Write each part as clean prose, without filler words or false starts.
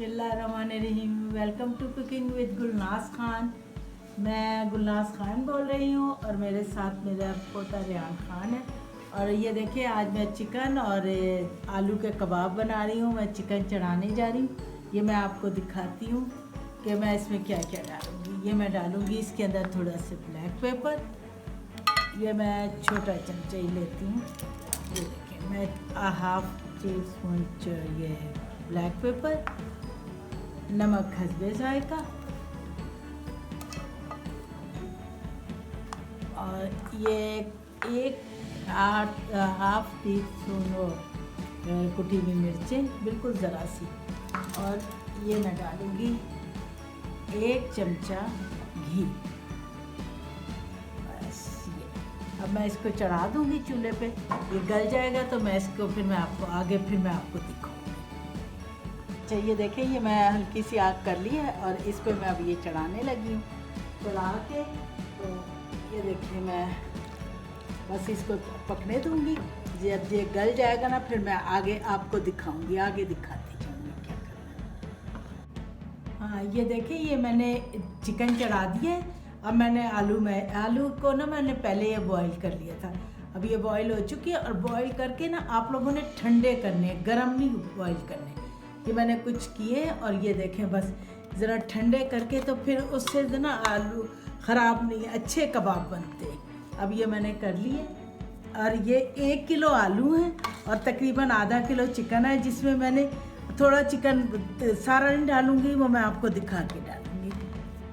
बिस्मिल्लाहिर्रहमानिर्रहीम। Welcome to cooking with Gulnaz Khan. मैं गुलनाज खान बोल रही हूँ और मेरे साथ मेरा पोता रेहान खान है। और ये देखिए, आज मैं चिकन और आलू के कबाब बना रही हूँ। मैं चिकन चढ़ाने जा रही हूँ। ये मैं आपको दिखाती हूँ कि मैं इसमें क्या क्या डालूँगी। ये मैं डालूँगी इसके अंदर थोड़ा सा ब्लैक पेपर। ये मैं छोटा चमचा ही लेती हूँ। ये देखिए, मैं हाफ टी स्पून ये ब्लैक पेपर, नमक हस्बे जायका, और ये एक हाफ टी स्पून कुटी हुई मिर्चें, बिल्कुल ज़रा सी। और ये मैं डालूँगी 1 चमचा घी। बस ये अब मैं इसको चढ़ा दूँगी चूल्हे पे। ये गल जाएगा तो मैं इसको फिर मैं आपको दिखाऊँगी। ये देखिए, ये मैं हल्की सी आग कर ली है और इस पे मैं अब ये चढ़ाने लगी हूँ। चढ़ा के तो ये देखिए, मैं बस इसको पकने दूँगी। जब ये गल जाएगा ना, फिर मैं आगे आपको दिखाऊँगी, आगे दिखाती जाऊँगी क्या करना है। हाँ, ये देखिए, ये मैंने चिकन चढ़ा दिया है। अब मैंने आलू को ना मैंने पहले ये बॉईल कर लिया था। अब ये बॉईल हो चुकी है। और बॉईल करके ना आप लोगों ने ठंडे करने, गर्म नहीं बॉईल करने। ये मैंने कुछ किए और ये देखें, बस ज़रा ठंडे करके, तो फिर उससे ना आलू ख़राब नहीं, अच्छे कबाब बनते हैं। अब ये मैंने कर लिए। और ये 1 किलो आलू हैं और तकरीबन आधा किलो चिकन है, जिसमें मैंने थोड़ा चिकन सारा नहीं डालूँगी, वो मैं आपको दिखा के डालूँगी,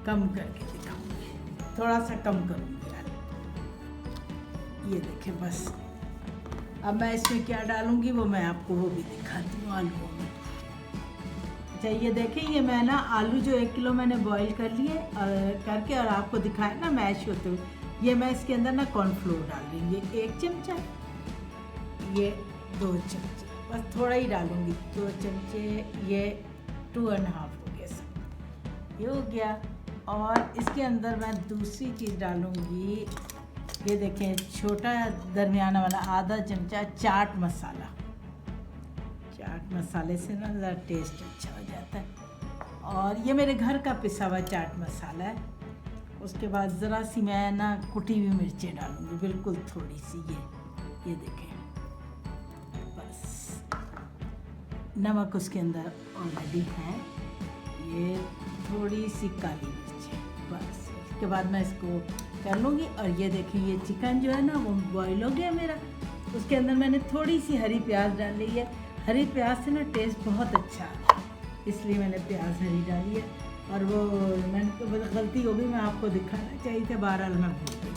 कम करके दिखाऊँगी, थोड़ा सा कम करूँगी। ये देखें, बस अब मैं इसमें क्या डालूँगी वो मैं आपको वो भी दिखाती हूँ आलूओं में। अच्छा, ये देखें, ये मैं ना आलू जो 1 किलो मैंने बॉईल कर लिए करके और आपको दिखाया ना मैश होते हुए। ये मैं इसके अंदर ना कॉर्नफ्लोर डाल रही हूँ। ये 1 चमचा, ये 2 चमचे, बस थोड़ा ही डालूँगी, 2 चमचे, ये 2.5 हो गया सब, ये हो गया। और इसके अंदर मैं दूसरी चीज़ डालूँगी। ये देखें, छोटा दरमियाना वाला आधा चमचा चाट मसाला। चाट मसाले से ना ज़रा टेस्ट अच्छा हो जाता है। और ये मेरे घर का पिसा हुआ चाट मसाला है। उसके बाद ज़रा सी मैं ना कुटी हुई मिर्चें डालूँगी, बिल्कुल थोड़ी सी। ये देखें, बस नमक उसके अंदर ऑलरेडी है। ये थोड़ी सी काली मिर्चें, बस। उसके बाद मैं इसको कर लूँगी। और ये देखें, ये चिकन जो है ना वो बॉईल हो गया मेरा। उसके अंदर मैंने थोड़ी सी हरी प्याज डाल ली है। हरी प्याज से ना टेस्ट बहुत अच्छा आता है, इसलिए मैंने प्याज हरी डाली है। और वो मैंने गलती हो गई, मैं आपको दिखाना चाहिए था, बहरहाल मैं भूल गई।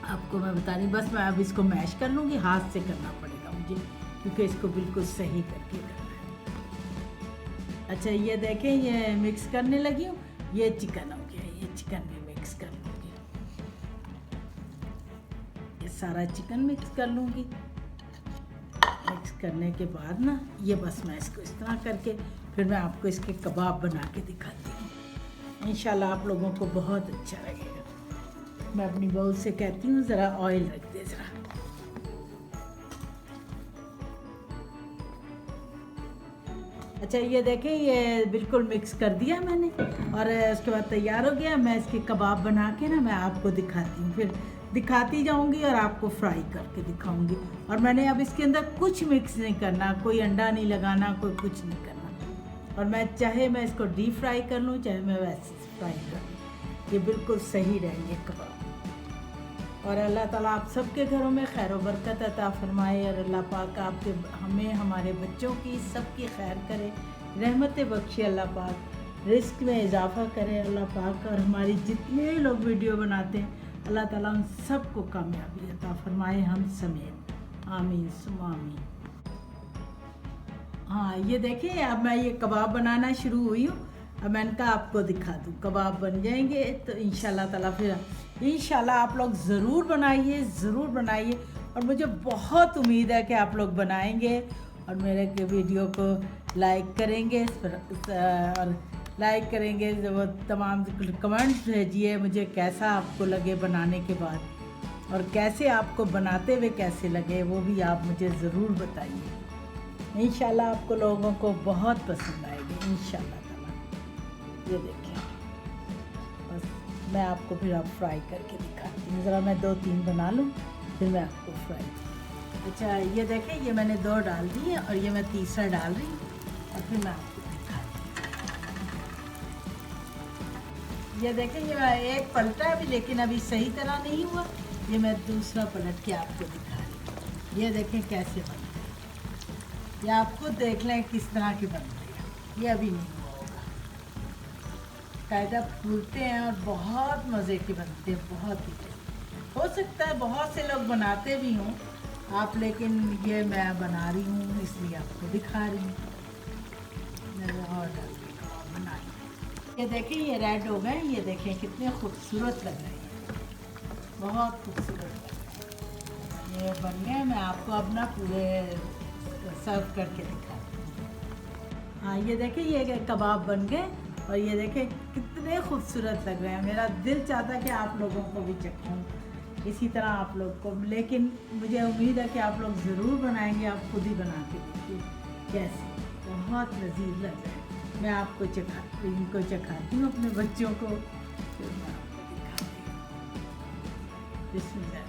आपको मैं बता रही, बस मैं अब इसको मैश कर लूँगी। हाथ से करना पड़ेगा मुझे, क्योंकि इसको बिल्कुल सही करके करना है। अच्छा, ये देखें, ये मिक्स करने लगी हूँ। ये चिकन हो गया, ये चिकन भी मिक्स कर लूँगी। ये सारा चिकन मिक्स कर लूँगी। मिक्स करने के बाद ना, ये बस मैं इसको इस तरह करके फिर मैं आपको इसके कबाब बना के दिखाती हूँ। इंशाल्लाह आप लोगों को बहुत अच्छा लगेगा। मैं अपनी बहू से कहती हूँ, ज़रा ऑयल रख दे ज़रा। अच्छा, ये देखें, ये बिल्कुल मिक्स कर दिया मैंने। और उसके बाद तैयार हो गया। मैं इसके कबाब बना के ना मैं आपको दिखाती हूँ, फिर दिखाती जाऊंगी और आपको फ्राई करके दिखाऊंगी। और मैंने अब इसके अंदर कुछ मिक्स नहीं करना, कोई अंडा नहीं लगाना, कोई कुछ नहीं करना। और मैं चाहे मैं इसको डीप फ्राई कर लूँ, चाहे मैं वैसे फ्राई कर लूँ, ये बिल्कुल सही रहेंगे कबाब। और अल्लाह ताला आप सबके घरों में खैर व बरकत अता फरमाए। और अल्लाह पाक आपके हमें, हमारे बच्चों की, सबकी खैर करे, रहमतें बख्शे अल्लाह पाक, रिस्क में इजाफ़ा करे अल्लाह पाक। और हमारी जितने लोग वीडियो बनाते हैं, अल्लाह ताला उन सबको कामयाबी अता फरमाए, हम समेत। आमीन सुम्मा आमीन। हाँ, ये देखिए, अब मैं ये कबाब बनाना शुरू हुई हूँ। अब मैंने कहा आपको दिखा दूँ, कबाब बन जाएंगे तो इंशाल्लाह ताला, फिर इंशाल्लाह आप लोग ज़रूर बनाइए, ज़रूर बनाइए। और मुझे बहुत उम्मीद है कि आप लोग बनाएंगे और मेरे के वीडियो को लाइक करेंगे। और लाइक करेंगे, वो तमाम कमेंट्स भेजिए मुझे, कैसा आपको लगे बनाने के बाद, और कैसे आपको बनाते हुए कैसे लगे वो भी आप मुझे ज़रूर बताइए। इंशाल्लाह आपको लोगों को बहुत पसंद आएगी। जाएगी इंशाल्लाह ताला। ये देखिए, बस मैं आपको फिर अब फ्राई करके दिखाती हूँ। ज़रा मैं 2-3 बना लूँ फिर मैं आपको फ्राई। अच्छा ये देखें, ये मैंने 2 डाल दिए और ये मैं तीसरा डाल रही हूँ और फिर मैं आपको दिखाती हूँ। ये देखें, ये एक पलटा है अभी, लेकिन अभी सही तरह नहीं हुआ। ये मैं दूसरा पलट के आपको दिखा रही हूँ। ये देखें कैसे बनते हैं, ये आप खुद देख लें किस तरह के बनते हैं। ये अभी नहीं हुआ होगा, कायदा फूलते हैं और बहुत मज़े के बनते हैं, बहुत ही। हो सकता है बहुत से लोग बनाते भी हों आप, लेकिन ये मैं बना रही हूँ इसलिए आपको दिखा रही हूँ। और बना ये देखें, ये रेड हो गए, ये देखें कितने खूबसूरत लग रहे हैं, बहुत खूबसूरत लग रहे हैं। ये बन गए, मैं आपको अपना पूरे सर्व करके दिखाती हूँ। हाँ ये देखें, ये कबाब बन गए और ये देखें कितने खूबसूरत लग रहे हैं। मेरा दिल चाहता है कि आप लोगों को भी चखाऊँ इसी तरह आप लोग को, लेकिन मुझे उम्मीद है कि आप लोग ज़रूर बनाएंगे। आप खुद ही बना के देखिए कैसे, बहुत लजीज लग रहा है। मैं आपको इनको चखाती हूँ अपने बच्चों को, फिर मैं आपको दिखाती हूँ। बिस्मिल्लाह।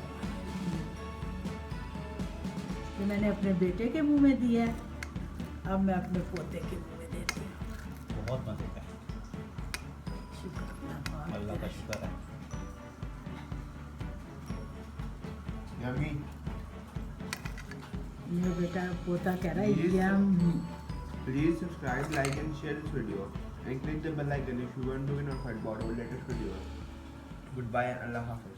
ये मैंने अपने बेटे के मुंह में दिया है, अब मैं अपने पोते के मुंह में देती हूँ। बहुत मज़े का, शुक्र अल्लाह का शुक्र है। ये बेटा पोता कह रहा है yummy. Please subscribe, like and share this video and click the bell icon if you want to be notified about our latest videos. Goodbye and Allah Hafiz.